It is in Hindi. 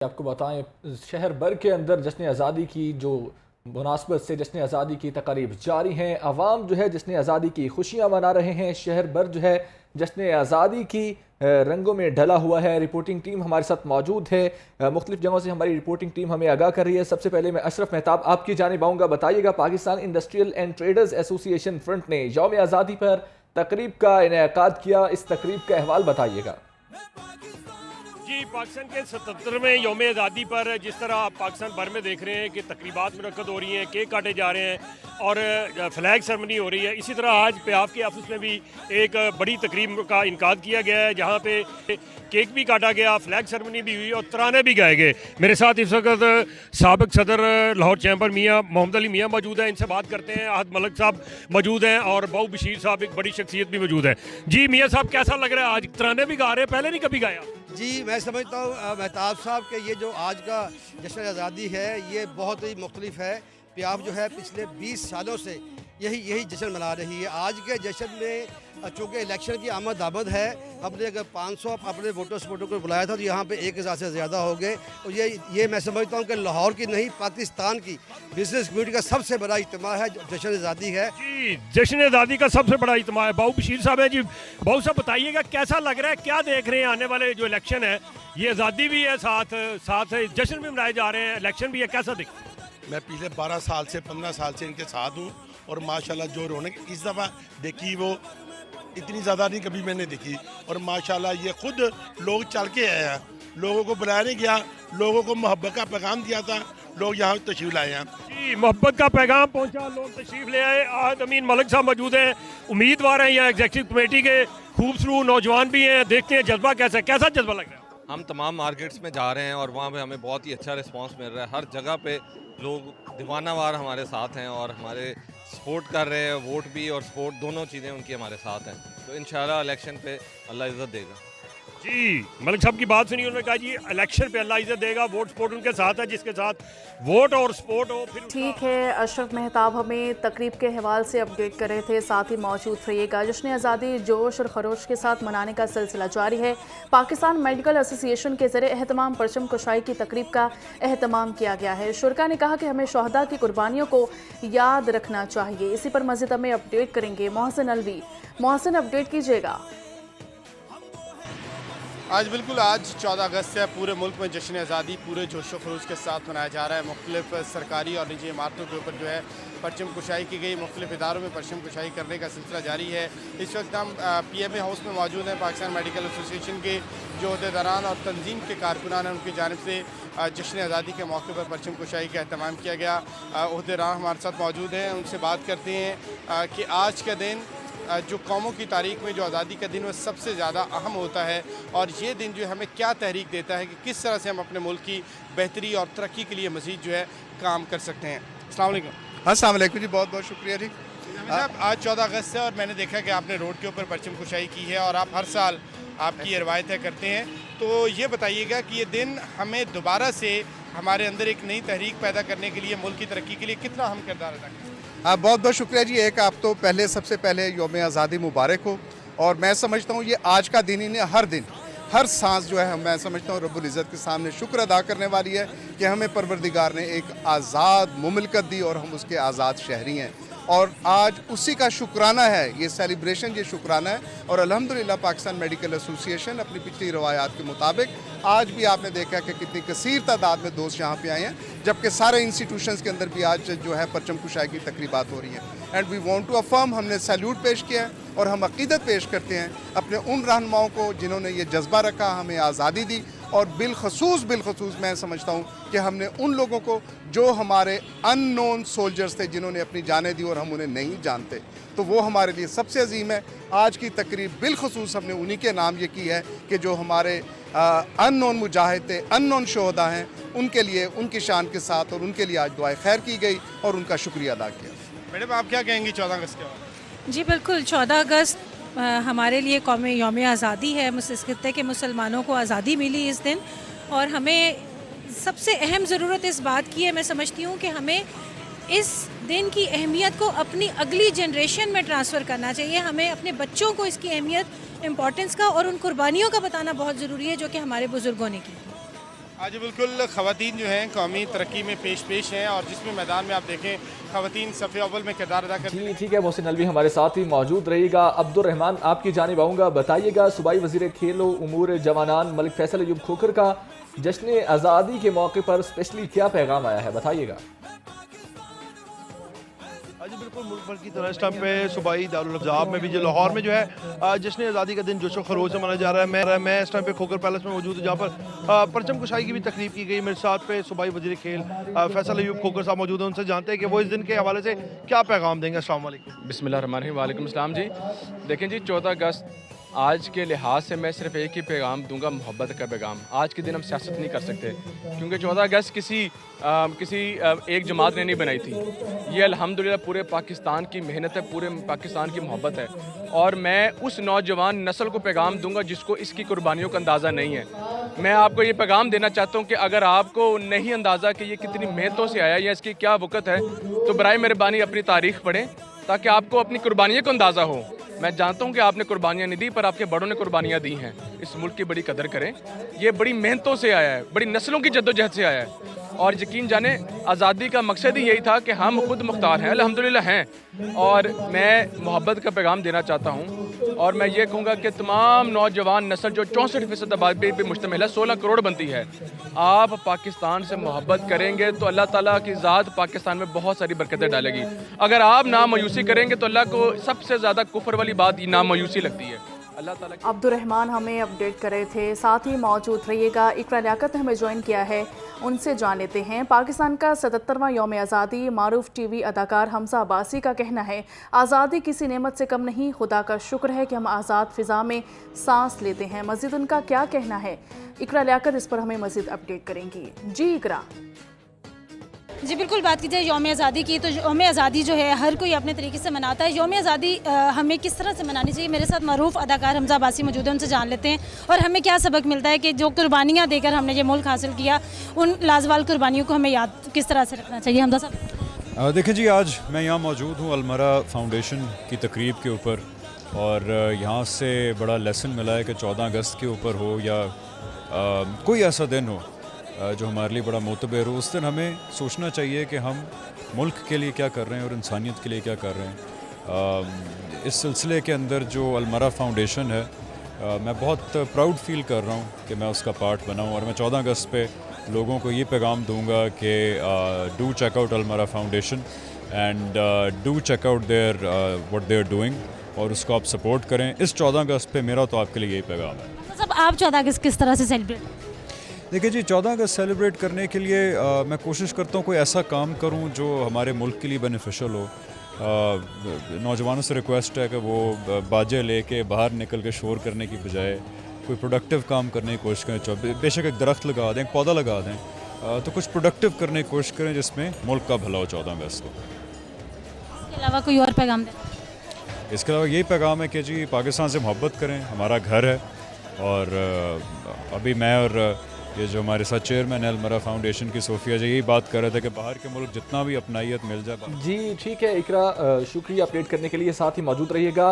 आपको बताएं शहर भर के अंदर जश्न आज़ादी की जो मुनासबत से जश्न आज़ादी की तकारीब जारी हैं। अवाम जो है जश्न आज़ादी की खुशियाँ मना रहे हैं। शहर भर जो है जश्न आज़ादी की रंगों में ढला हुआ है। रिपोर्टिंग टीम हमारे साथ मौजूद है। मुख्तलिफ जगहों से हमारी रिपोर्टिंग टीम हमें आगाह कर रही है। सबसे पहले मैं अशरफ मेहताब आपकी जानिब आऊँगा। बताइएगा, Pakistan industrial and traders association front ने यौम आज़ादी पर तकरीब का इनेकाद किया। इस तकरीब का अहवाल बताइएगा। जी, पाकिस्तान के 77वें यौम आज़ादी पर जिस तरह आप पाकिस्तान भर में देख रहे हैं कि तकरीबात मुनक्कद हो रही हैं, केक काटे जा रहे हैं और फ्लैग सेरेमनी हो रही है, इसी तरह आज प्याफ के ऑफिस में भी एक बड़ी तकरीब का इनकाद किया गया है, जहाँ पे केक भी काटा गया, फ्लैग सेरेमनी भी हुई और तराने भी गाए गए। मेरे साथ इस वक्त साबिक सदर लाहौर चैम्बर मियाँ मोहम्मद अली मियाँ मौजूद हैं। इनसे बात करते हैं। आहद मलिक साहब मौजूद हैं और बाऊ बशीर साहब एक बड़ी शख्सियत भी मौजूद है। जी मियाँ साहब, कैसा लग रहा है? आज तराने भी गा रहे हैं, पहले नहीं कभी गाया? जी, मैं समझता हूँ मेहताब साहब के ये जो आज का जश्न आज़ादी है ये बहुत ही मुख्तलिफ है। प्याफ जो है पिछले 20 सालों से यही जश्न मना रही है। आज के जश्न में चूँकि इलेक्शन की आमद है, हमने अगर 500 अपने वोटर्स को बुलाया था तो यहाँ पे 1000 से ज़्यादा हो गए। और ये मैं समझता हूँ कि लाहौर की नहीं पाकिस्तान की बिजनेस कम्यूनिटी का सबसे बड़ा इज्तिमा है, जश्न आज़ादी है। जी, जश्न आज़ादी का सबसे बड़ा इज्तिमा है। बाऊ बशीर साहब है जी। बाऊ साहब बताइएगा, कैसा लग रहा है, क्या देख रहे हैं? आने वाले जो इलेक्शन है, ये आज़ादी भी है, साथ जश्न भी मनाए जा रहे हैं, इलेक्शन भी है, कैसा दिख? मैं पिछले 12 साल से 15 साल से इनके साथ हूँ और माशाल्लाह जो रौनक इस दफ़ा देखी वो इतनी ज़्यादा नहीं कभी मैंने देखी। और माशाल्लाह ये खुद लोग चल के आए हैं, लोगों को बुलाया नहीं गया, लोगों को मोहब्बत का पैगाम दिया था, लोग यहाँ तशरीफ लाए हैं। जी, मोहब्बत का पैगाम पहुँचा, लोग तशरीफ ले आए। आहद अमीन मलिक साहब मौजूद हैं, उम्मीदवार हैं यहाँ एग्जीक्यूटिव कमेटी के, खूबसूरत नौजवान भी हैं। देखते हैं जज्बा कैसा जज्बा लग रहा है? हम तमाम मार्केट्स में जा रहे हैं और वहाँ पे हमें बहुत ही अच्छा रिस्पांस मिल रहा है। हर जगह पे लोग दीवानावार हमारे साथ हैं और हमारे सपोर्ट कर रहे हैं। वोट भी और सपोर्ट दोनों चीज़ें उनकी हमारे साथ हैं। तो इंशाल्लाह इलेक्शन पे अल्लाह इज़्ज़त देगा। जी, मलिक साहब की बात सुनी, उन्होंने कहा जी इलेक्शन पे अल्लाह इज़्ज़त देगा, वोट सपोर्ट उनके साथ है, जिसके साथ वोट और सपोर्ट हो फिर। ठीक है, अशरफ मेहताब हमें तकरीब के हवाले से अपडेट कर रहे थे। साथ ही मौजूद रहिएगा। जश्न आज़ादी जोश और खरोश के साथ मनाने का सिलसिला जारी है। पाकिस्तान मेडिकल एसोसिएशन के ज़रिए एहतमाम परचम कुशाई की तकरीब का एहतमाम किया गया है। शुरका ने कहा कि हमें शहदा की कुर्बानियों को याद रखना चाहिए। इसी पर मज़ीद हमें अपडेट करेंगे मोहसिन अलवी। मोहसिन, अपडेट कीजिएगा। आज 14 अगस्त है। पूरे मुल्क में जश्न आज़ादी पूरे जोशो खरूज के साथ मनाया जा रहा है। मुख्तलिफ सरकारी और निजी इमारतों के ऊपर जो है परचम कुशाई की गई, मुख्तलिफ इदारों में परचम कुशाई करने का सिलसिला जारी है। इस वक्त हम PMA हाउस में मौजूद हैं। पाकिस्तान मेडिकल एसोसिएशन के जो अहदेदारान और तंजीम के कारकुनान हैं, उनकी जानिब से जश्न आज़ादी के मौके पर परचम कुशाई का अहतमाम किया गया। अहदेदारान हमारे साथ मौजूद हैं, उनसे बात करते हैं कि आज का दिन जो कौमों की तारीख में जो आज़ादी का दिन वो सबसे ज़्यादा अहम होता है और ये दिन जो हमें क्या तहरीक देता है कि किस तरह से हम अपने मुल्क की बेहतरी और तरक्की के लिए मज़ीद जो है काम कर सकते हैं। अस्सलाम वालेकुम। अस्सलाम वालेकुम जी, बहुत बहुत शुक्रिया जी। साहब, आज 14 अगस्त है और मैंने देखा कि आपने रोड के ऊपर परचम कुशाई की है और आप हर साल आपकी ये रवायत है करते हैं, तो ये बताइएगा कि ये दिन हमें दोबारा से हमारे अंदर एक नई तहरीक पैदा करने के लिए, मुल्क की तरक्की के लिए कितना अहम किरदार अदा करता है? बहुत बहुत शुक्रिया जी। एक आप तो सबसे पहले यौम आज़ादी मुबारक हो। और मैं समझता हूँ ये आज का दिन ही नहीं, हर दिन हर सांस जो है मैं समझता हूँ रब्बुल इज़्ज़त के सामने शुक्र अदा करने वाली है कि हमें परवरदिगार ने एक आज़ाद मुमलकत दी और हम उसके आज़ाद शहरी हैं। और आज उसी का शुक्राना है ये सेलिब्रेशन, ये शुक्राना है। और अल्हम्दुलिल्लाह पाकिस्तान मेडिकल एसोसिएशन अपनी पिछली रवायात के मुताबिक आज भी आपने देखा कि कितनी कसीर तादाद में दोस्त यहाँ पे आए हैं, जबकि सारे इंस्टीट्यूशंस के अंदर भी आज जो है परचम कुशाई की तकरीबात हो रही हैं। And we want to affirm, हमने सैल्यूट पेश किया है और हम अकीदत पेश करते हैं अपने उन रहनुमाओं को जिन्होंने ये जज्बा रखा, हमें आज़ादी दी। और बिलखसूस मैं समझता हूँ कि हमने उन लोगों को जो हमारे अननोन सोल्जर्स थे, जिन्होंने अपनी जानें दी और हम उन्हें नहीं जानते, तो वो हमारे लिए सबसे अजीम है। आज की तकरीब बिलखसूस हमने उन्हीं के नाम ये की है कि जो हमारे अननोन मुजाहिद थे, अननोन शोहदा हैं, उनके लिए उनकी शान के साथ और उनके लिए आज दुआए खैर की गई और उनका शुक्रिया अदा किया। मैडम, आप क्या कहेंगी 14 अगस्त के बाद? जी बिल्कुल, 14 अगस्त हमारे लिए कौमी यौम आज़ादी है। इस खित्ते के मुसलमानों को आज़ादी मिली इस दिन और हमें सबसे अहम ज़रूरत इस बात की है, मैं समझती हूँ कि हमें इस दिन की अहमियत को अपनी अगली जनरेशन में ट्रांसफ़र करना चाहिए। हमें अपने बच्चों को इसकी अहमियत, इम्पोर्टेंस का और उन कुर्बानियों का बताना बहुत ज़रूरी है जो कि हमारे बुज़ुर्गों ने की। आज बिल्कुल ख़वातीन जो हैं कौमी तरक्की में पेश हैं और जिसमें मैदान में आप देखें ख़वातीन सफ़े अव्वल में किरदार अदा करती जी ठीक है, मोहसिन अलवी हमारे साथ ही मौजूद रहिएगा। अब्दुर्रहमान आपकी जानिब आऊँगा, बताइएगा सूबाई वज़ीर खेलो उमूर जवानान मलिक फैसल अयूब खोखर का जश्न आज़ादी के मौके पर स्पेशली क्या पैगाम आया है, बताइएगा। जी बिल्कुल, मुल्क भर की तरह इस टाइम पे सूबाई दारुल अफ़ज़ाब में भी जो लाहौर में जो है जश्न आज़ादी का दिन जोशो खरोश से मनाया जा रहा है। मैं इस टाइम पे खोखर पैलेस में मौजूद हूँ जहाँ पर परचम कुशाई की भी तकरीब की गई। मेरे साथ पे सूबाई वज़ीर खेल फैसल अयूब खोखर साहब मौजूद हैं, उनसे जानते हैं कि वो इस दिन के हवाले से क्या पैगाम देंगे। अस्सलाम वालेकुम। बिस्मिल्लाहिर्रहमानिर्रहीम, वालेकुम अस्सलाम जी। देखें जी, 14 अगस्त आज के लिहाज से मैं सिर्फ एक ही पैगाम दूंगा, मोहब्बत का पैगाम। आज के दिन हम सियासत नहीं कर सकते क्योंकि 14 अगस्त किसी एक जमात ने नहीं बनाई थी। ये अल्हम्दुलिल्लाह पूरे पाकिस्तान की मेहनत है, पूरे पाकिस्तान की मोहब्बत है। और मैं उस नौजवान नस्ल को पैगाम दूंगा जिसको इसकी कुर्बानियों का अंदाज़ा नहीं है। मैं आपको ये पैगाम देना चाहता हूँ कि अगर आपको नहीं अंदाज़ा कि ये कितनी मेहनतों से आया या इसकी क्या वक़्त है, तो बराए मेहरबानी अपनी तारीख़ पढ़ें ताकि आपको अपनी कुर्बानियों का अंदाज़ा हो। मैं जानता हूं कि आपने कुर्बानियां नहीं दी, पर आपके बड़ों ने कुर्बानियां दी हैं। इस मुल्क की बड़ी कदर करें। ये बड़ी मेहनतों से आया है, बड़ी नस्लों की जद्दोजहद से आया है। और यकीन जाने आज़ादी का मकसद ही यही था कि हम खुद मुख्तार हैं, अल्हम्दुलिल्लाह हैं। और मैं मोहब्बत का पैगाम देना चाहता हूँ और मैं ये कहूँगा कि तमाम नौजवान नस्ल जो 64% आबादी पर मुश्तमिल है, 16 करोड़ बनती है, आप पाकिस्तान से मोहब्बत करेंगे तो अल्लाह ताला की ज़ात पाकिस्तान में बहुत सारी बरकतें डालेगी। अगर आप नामायूसी करेंगे तो अल्लाह को सबसे ज़्यादा कुफर वाली बात नामायूसी लगती है। अल्लाह ताला। अब्दुर्रहमान हमें अपडेट कर रहे थे, साथ ही मौजूद रहिएगा। इकरा लियाकत ने हमें ज्वाइन किया है, उनसे जान लेते हैं। पाकिस्तान का 77वां यौम आज़ादी, मारूफ टीवी अदाकार हमजा अब्बासी का कहना है, आज़ादी किसी नेमत से कम नहीं, खुदा का शुक्र है कि हम आज़ाद फ़िज़ा में सांस लेते हैं। मज़ीद उनका क्या कहना है, इकरा लियाकत इस पर हमें मज़ीद अपडेट करेंगी। जी इकरा। जी बिल्कुल, बात की जाए यौम आज़ादी की, तो यौम आज़ादी जो है हर कोई अपने तरीके से मनाता है। यौम आज़ादी हमें किस तरह से मनानी चाहिए? मेरे साथ मरूफ अदाकार हमजा अब्बासी मौजूद है, उनसे जान लेते हैं और हमें क्या सबक मिलता है कि जो कुर्बानियाँ देकर हमने ये मुल्क हासिल किया, उन लाजवाल कुर्बानियों को हमें याद किस तरह से रखना चाहिए। हमजा साहब। देखें जी, आज मैं यहाँ मौजूद हूँ अलमरा फाउंडेशन की तकरीब के ऊपर और यहाँ से बड़ा लेसन मिला है कि 14 अगस्त के ऊपर हो या कोई ऐसा दिन हो जो हमारे लिए बड़ा मोतबर हो, उस दिन हमें सोचना चाहिए कि हम मुल्क के लिए क्या कर रहे हैं और इंसानियत के लिए क्या कर रहे हैं। इस सिलसिले के अंदर जो अलमरा फाउंडेशन है, मैं बहुत प्राउड फील कर रहा हूँ कि मैं उसका पार्ट बना हूँ। और मैं 14 अगस्त पे लोगों को ये पैगाम दूँगा कि डू चेक आउट अलमरा foundation and do check out there what they are doing और उसको आप सपोर्ट करें। इस 14 अगस्त पे मेरा तो आपके लिए यही पैगाम है। सब आप 14 अगस्त किस तरह से सेलिब्रेट? देखिए जी, 14 अगस्त सेलिब्रेट करने के लिए मैं कोशिश करता हूँ कोई ऐसा काम करूँ जो हमारे मुल्क के लिए बेनिफिशियल हो। नौजवानों से रिक्वेस्ट है कि वो बाजे लेके बाहर निकल के शोर करने की बजाय कोई प्रोडक्टिव काम करने की कोशिश करें। बेशक एक दरख्त लगा दें, एक पौधा लगा दें, तो कुछ प्रोडक्टिव करने की कोशिश करें जिसमें मुल्क का भला हो 14 अगस्त को। इसके अलावा कोई और पैगाम दें? इसके अलावा यही पैगाम है कि जी पाकिस्तान से मोहब्बत करें, हमारा घर है। और अभी मैं और ये जो हमारे साथ चेयरमैन है अलमरा फाउंडेशन की सोफिया जी, यही बात कर रहे थे कि बाहर के मुल्क जितना भी अपनाइयत मिल जाए। जी ठीक है इकरा, शुक्रिया अपडेट करने के लिए, साथ ही मौजूद रहिएगा।